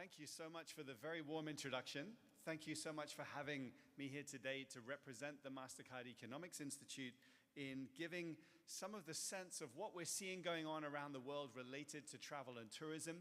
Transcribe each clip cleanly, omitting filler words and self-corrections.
Thank you so much for the very warm introduction. Thank you so much for having me here today to represent the Mastercard Economics Institute in giving some of the sense of what we're seeing going on around the world related to travel and tourism.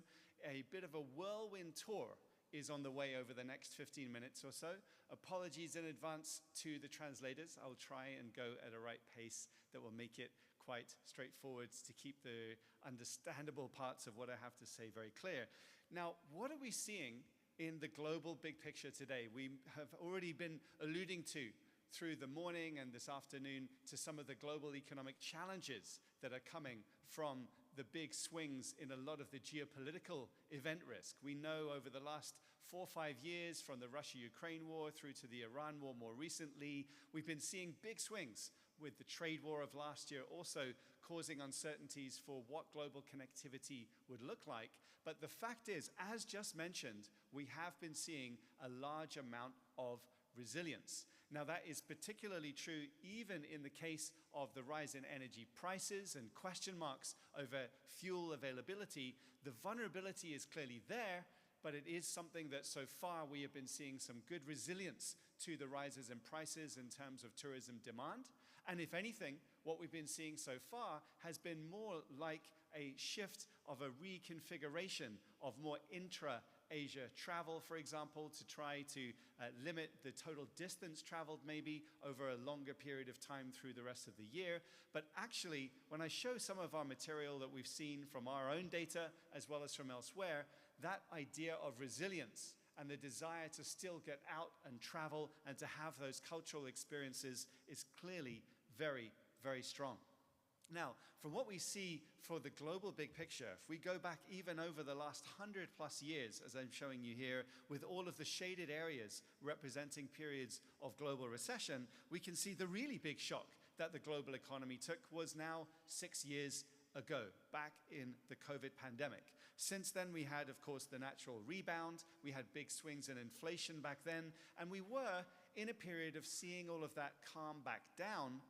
A bit of a whirlwind tour is on the way over the next 15 minutes or so. Apologies in advance to the translators. I'll try and go at a right pace that will make it quite straightforward to keep the understandable parts of what I have to say very clear. Now, what are we seeing in the global big picture today? We have already been alluding to through the morning and this afternoon to some of the global economic challenges that are coming from the big swings in a lot of the geopolitical event risk. We know over the last 4 or 5 years, from the Russia-Ukraine war through to the Iran war more recently, we've been seeing big swings, with the trade war of last year also causing uncertainties for what global connectivity would look like. But the fact is, as just mentioned, we have been seeing a large amount of resilience. Now, that is particularly true even in the case of the rise in energy prices and question marks over fuel availability. The vulnerability is clearly there, but it is something that so far we have been seeing some good resilience to the rises in prices in terms of tourism demand. And if anything, what we've been seeing so far has been more like a shift of a reconfiguration of more intra-Asia travel, for example, to try to limit the total distance traveled maybe over a longer period of time through the rest of the year. But actually, when I show some of our material that we've seen from our own data as well as from elsewhere, that idea of resilience and the desire to still get out and travel and to have those cultural experiences is clearly very, very strong. Now, from what we see for the global big picture, if we go back even over the last 100+ years, as I'm showing you here, with all of the shaded areas representing periods of global recession, we can see the really big shock that the global economy took was now 6 years ago, back in the COVID pandemic. Since then, we had, of course, the natural rebound. We had big swings in inflation back then, and we were in a period of seeing all of that calm back down.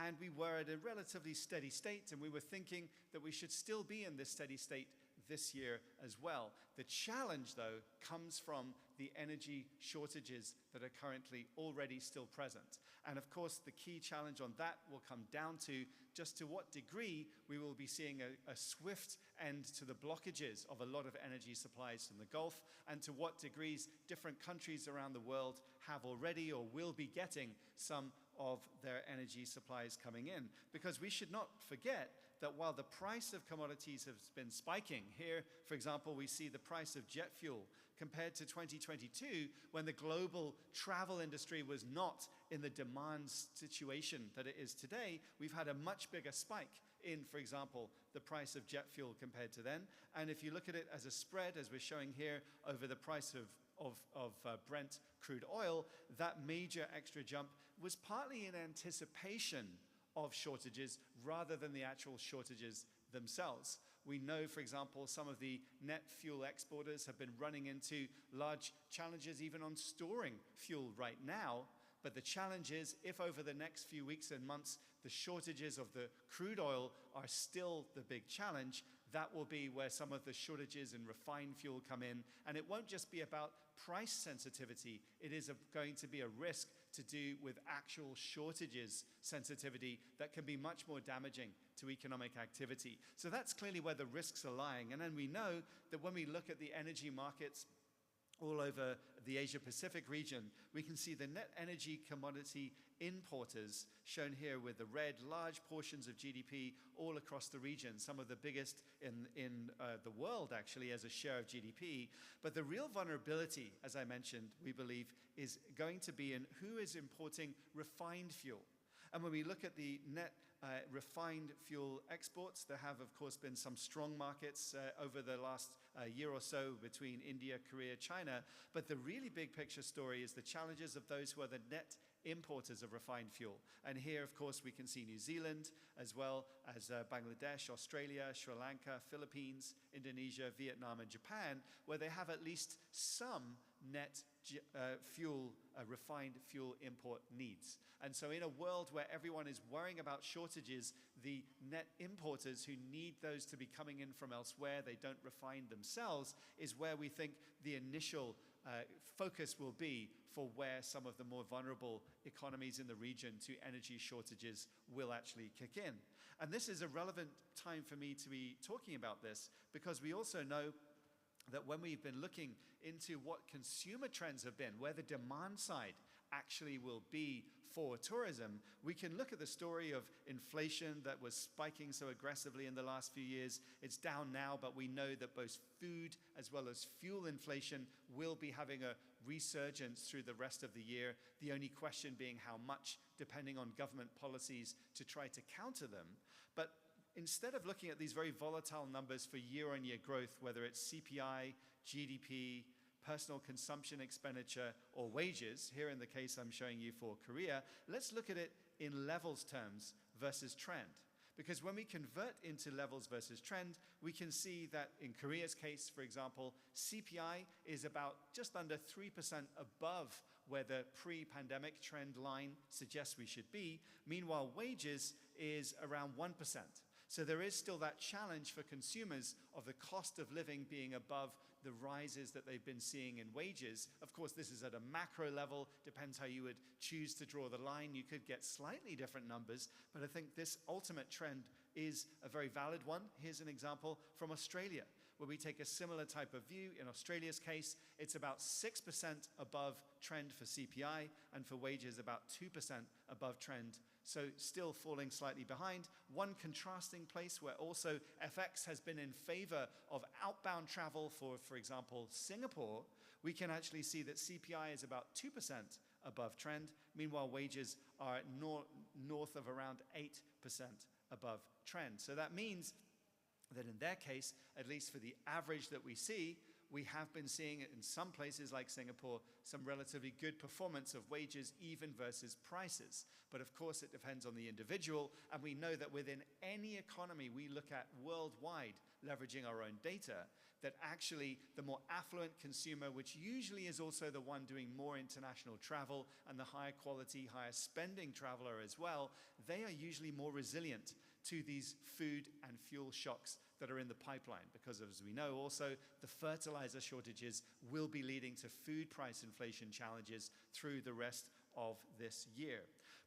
And we were at a relatively steady state, and we were thinking that we should still be in this steady state this year as well. The challenge, though, comes from the energy shortages that are currently already still present. And of course, the key challenge on that will come down to just to what degree we will be seeing a swift end to the blockages of a lot of energy supplies from the Gulf, and to what degrees different countries around the world have already or will be getting some of their energy supplies coming in. Because we should not forget that while the price of commodities has been spiking, here, for example, we see the price of jet fuel compared to 2022, when the global travel industry was not in the demand situation that it is today, we've had a much bigger spike in, for example, the price of jet fuel compared to then. And if you look at it as a spread, as we're showing here, over the price of Brent crude oil, that major extra jump was partly in anticipation of shortages rather than the actual shortages themselves. We know, for example, some of the net fuel exporters have been running into large challenges even on storing fuel right now. But the challenge is, if over the next few weeks and months the shortages of the crude oil are still the big challenge, that will be where some of the shortages in refined fuel come in. And it won't just be about price sensitivity. It is going to be a risk to do with actual shortages sensitivity that can be much more damaging to economic activity. So that's clearly where the risks are lying. And then we know that when we look at the energy markets all over the Asia-Pacific region, we can see the net energy commodity importers, shown here with the red, large portions of GDP all across the region, some of the biggest in the world, actually, as a share of GDP. But the real vulnerability, as I mentioned, we believe, is going to be in who is importing refined fuel. And when we look at the net refined fuel exports, there have, of course, been some strong markets over the last year or so between India, Korea, China. But the really big picture story is the challenges of those who are the net importers of refined fuel. And here, of course, we can see New Zealand, as well as Bangladesh, Australia, Sri Lanka, Philippines, Indonesia, Vietnam, and Japan, where they have at least some net refined fuel import needs. And so in a world where everyone is worrying about shortages, the net importers who need those to be coming in from elsewhere, they don't refine themselves, is where we think the initial focus will be for where some of the more vulnerable economies in the region to energy shortages will actually kick in. And this is a relevant time for me to be talking about this, because we also know that when we've been looking into what consumer trends have been, where the demand side actually will be for tourism, we can look at the story of inflation that was spiking so aggressively in the last few years. It's down now, but we know that both food as well as fuel inflation will be having a resurgence through the rest of the year. The only question being how much, depending on government policies to try to counter them. But instead of looking at these very volatile numbers for year-on-year growth, whether it's CPI, GDP, personal consumption expenditure, or wages, here in the case I'm showing you for Korea, let's look at it in levels terms versus trend. Because when we convert into levels versus trend, we can see that in Korea's case, for example, CPI is about just under 3% above where the pre-pandemic trend line suggests we should be. Meanwhile, wages is around 1%. So there is still that challenge for consumers of the cost of living being above the rises that they've been seeing in wages. Of course, this is at a macro level, depends how you would choose to draw the line. You could get slightly different numbers, but I think this ultimate trend is a very valid one. Here's an example from Australia, where we take a similar type of view. In Australia's case, it's about 6% above trend for CPI, and for wages about 2% above trend. So still falling slightly behind. One contrasting place where also FX has been in favor of outbound travel for example, Singapore, we can actually see that CPI is about 2% above trend. Meanwhile, wages are north of around 8% above trend. So that means that in their case, at least for the average that we see, we have been seeing in some places like Singapore some relatively good performance of wages even versus prices. But of course it depends on the individual, and we know that within any economy we look at worldwide, leveraging our own data, that actually the more affluent consumer, which usually is also the one doing more international travel and the higher quality, higher spending traveler as well, they are usually more resilient to these food and fuel shocks that are in the pipeline, because as we know also, the fertilizer shortages will be leading to food price inflation challenges through the rest of this year.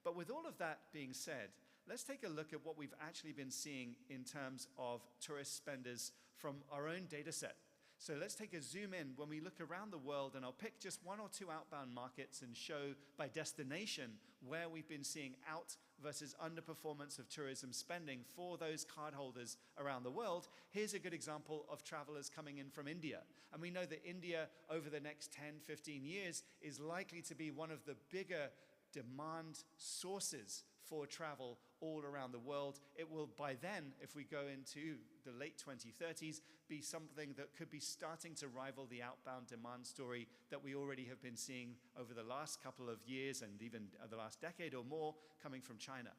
But with all of that being said, let's take a look at what we've actually been seeing in terms of tourist spenders from our own data set. So let's take a zoom in when we look around the world, and I'll pick just one or two outbound markets and show by destination where we've been seeing out versus underperformance of tourism spending for those cardholders around the world. Here's a good example of travelers coming in from India. And we know that India over the next 10, 15 years is likely to be one of the bigger demand sources for travel all around the world. It will by then, if we go into the late 2030s, be something that could be starting to rival the outbound demand story that we already have been seeing over the last couple of years and even the last decade or more coming from China.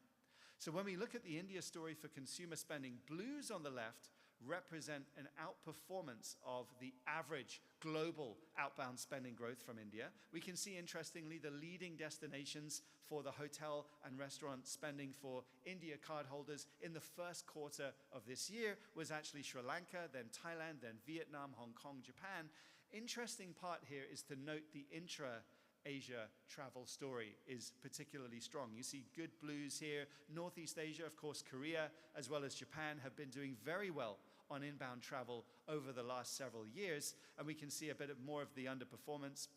So when we look at the India story for consumer spending, blues on the left represent an outperformance of the average global outbound spending growth from India. We can see, interestingly, the leading destinations for the hotel and restaurant spending for India cardholders in the first quarter of this year was actually Sri Lanka, then Thailand, then Vietnam, Hong Kong, Japan. Interesting part here is to note the intra-Asia travel story is particularly strong. You see good blues here. Northeast Asia, of course, Korea, as well as Japan, have been doing very well on inbound travel over the last several years, and we can see a bit more of the underperformance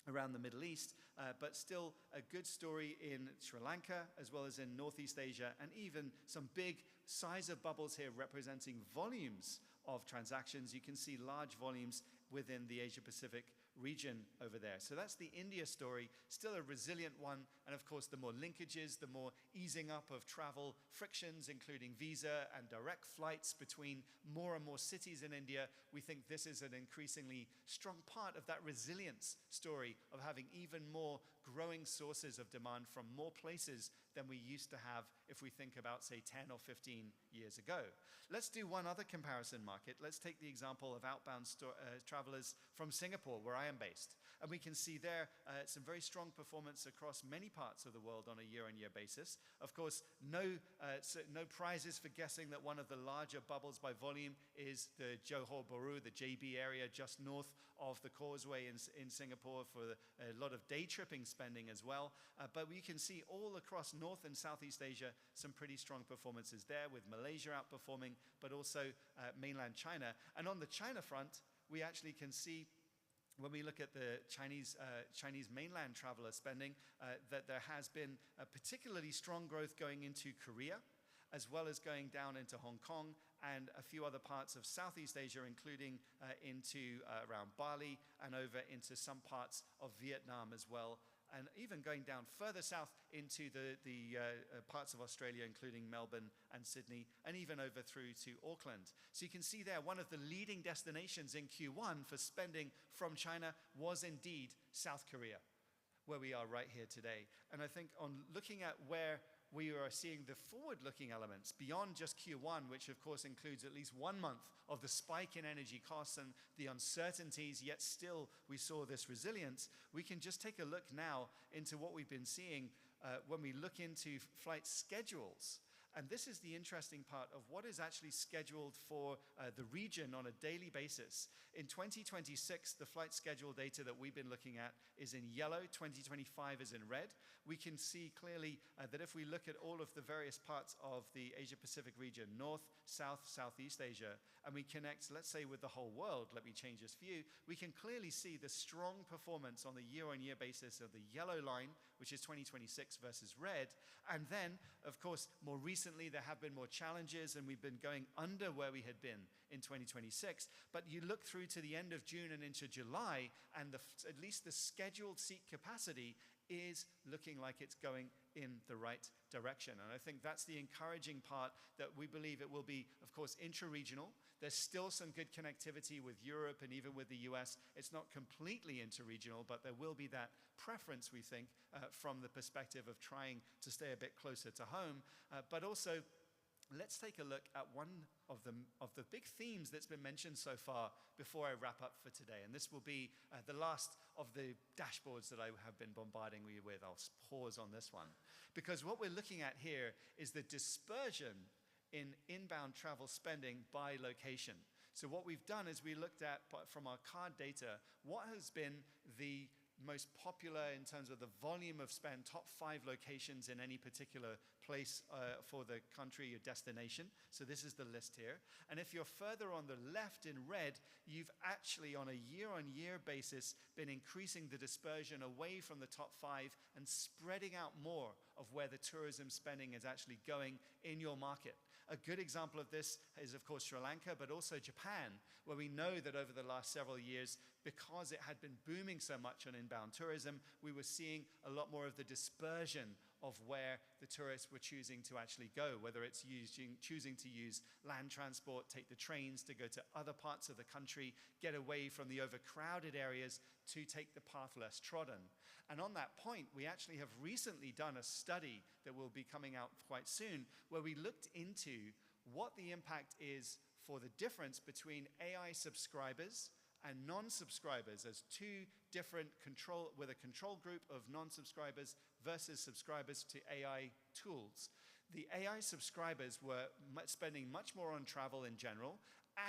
around the Middle East, but still a good story in Sri Lanka as well as in Northeast Asia, and even some big size of bubbles here representing volumes of transactions. You can see large volumes within the Asia-Pacific region over there. So that's the India story, still a resilient one, and of course the more linkages, the more easing up of travel frictions, including visa and direct flights between more and more cities in India, we think this is an increasingly strong part of that resilience story of having even more growing sources of demand from more places than we used to have if we think about, say, 10 or 15 years ago. Let's do one other comparison market. Let's take the example of outbound travelers from Singapore, where I am based. And we can see there some very strong performance across many parts of the world on a year-on-year basis. Of course, no prizes for guessing that one of the larger bubbles by volume is the Johor Bahru, the JB area just north of the causeway in Singapore for a lot of day tripping spending as well. But we can see all across North and Southeast Asia some pretty strong performances there, with Malaysia outperforming, but also mainland China. And on the China front, we actually can see, when we look at the Chinese mainland traveler spending, that there has been a particularly strong growth going into Korea, as well as going down into Hong Kong and a few other parts of Southeast Asia, including into around Bali and over into some parts of Vietnam as well, and even going down further south into the parts of Australia, including Melbourne and Sydney, and even over through to Auckland. So you can see there, one of the leading destinations in Q1 for spending from China was indeed South Korea, where we are right here today. And I think on looking at where we are seeing the forward-looking elements beyond just Q1, which of course includes at least 1 month of the spike in energy costs and the uncertainties, yet still we saw this resilience. We can just take a look now into what we've been seeing when we look into flight schedules. And this is the interesting part of what is actually scheduled for the region on a daily basis. In 2026, the flight schedule data that we've been looking at is in yellow, 2025 is in red. We can see clearly that if we look at all of the various parts of the Asia-Pacific region, North, South, Southeast Asia, and we connect, let's say, with the whole world, let me change this view, we can clearly see the strong performance on the year-on-year basis of the yellow line, which is 2026 versus red. And then, of course, more recently, there have been more challenges, and we've been going under where we had been in 2026. But you look through to the end of June and into July, and at least the scheduled seat capacity is looking like it's going in the right direction. And I think that's the encouraging part, that we believe it will be, of course, intra-regional. There's still some good connectivity with Europe and even with the US. It's not completely inter-regional, but there will be that preference, we think, from the perspective of trying to stay a bit closer to home. But also, let's take a look at one of the big themes that's been mentioned so far before I wrap up for today. And this will be the last of the dashboards that I have been bombarding you with. I'll pause on this one. Because what we're looking at here is the dispersion in inbound travel spending by location. So what we've done is we looked at, from our card data, what has been the most popular in terms of the volume of spend, top 5 locations in any particular place for the country or destination. So this is the list here. And if you're further on the left in red, you've actually on a year-on-year basis been increasing the dispersion away from the top 5 and spreading out more of where the tourism spending is actually going in your market. A good example of this is, of course, Sri Lanka, but also Japan, where we know that over the last several years, because it had been booming so much on inbound tourism, we were seeing a lot more of the dispersion of where the tourists were choosing to actually go, whether it's choosing to use land transport, take the trains to go to other parts of the country, get away from the overcrowded areas to take the path less trodden. And on that point, we actually have recently done a study that will be coming out quite soon, where we looked into what the impact is for the difference between AI subscribers and non-subscribers as two different with a control group of non-subscribers versus subscribers to AI tools. The AI subscribers were spending much more on travel in general,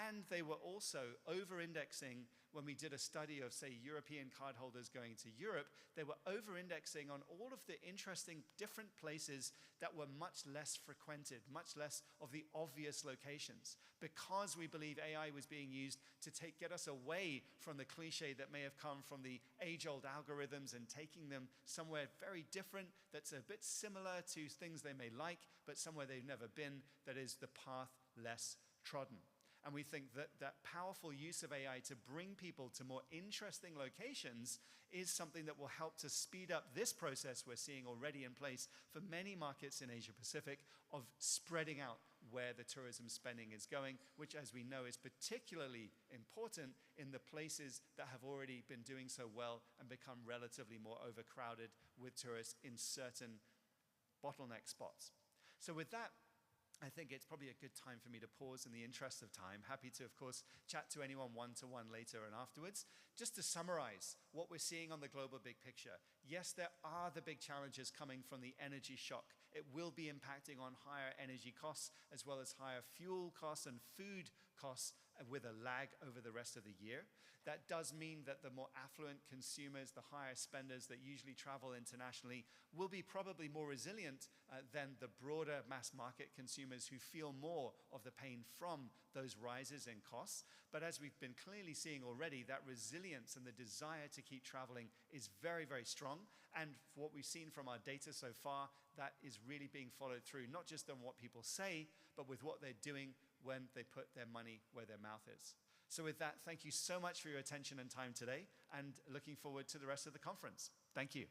and they were also over-indexing. When we did a study of, say, European cardholders going to Europe, they were over-indexing on all of the interesting different places that were much less frequented, much less of the obvious locations, because we believe AI was being used to get us away from the cliche that may have come from the age-old algorithms and taking them somewhere very different that's a bit similar to things they may like, but somewhere they've never been, that is the path less trodden. And we think that that powerful use of AI to bring people to more interesting locations is something that will help to speed up this process we're seeing already in place for many markets in Asia Pacific of spreading out where the tourism spending is going, which, as we know, is particularly important in the places that have already been doing so well and become relatively more overcrowded with tourists in certain bottleneck spots. So with that, I think it's probably a good time for me to pause in the interest of time. Happy to, of course, chat to anyone one-to-one later and afterwards. Just to summarize what we're seeing on the global big picture. Yes, there are the big challenges coming from the energy shock. It will be impacting on higher energy costs as well as higher fuel costs and food costs with a lag over the rest of the year. That does mean that the more affluent consumers, the higher spenders that usually travel internationally, will be probably more resilient than the broader mass market consumers who feel more of the pain from those rises in costs. But as we've been clearly seeing already, that resilience and the desire to keep traveling is very, very strong. And what we've seen from our data so far, that is really being followed through, not just on what people say, but with what they're doing when they put their money where their mouth is. So with that, thank you so much for your attention and time today, and looking forward to the rest of the conference. Thank you.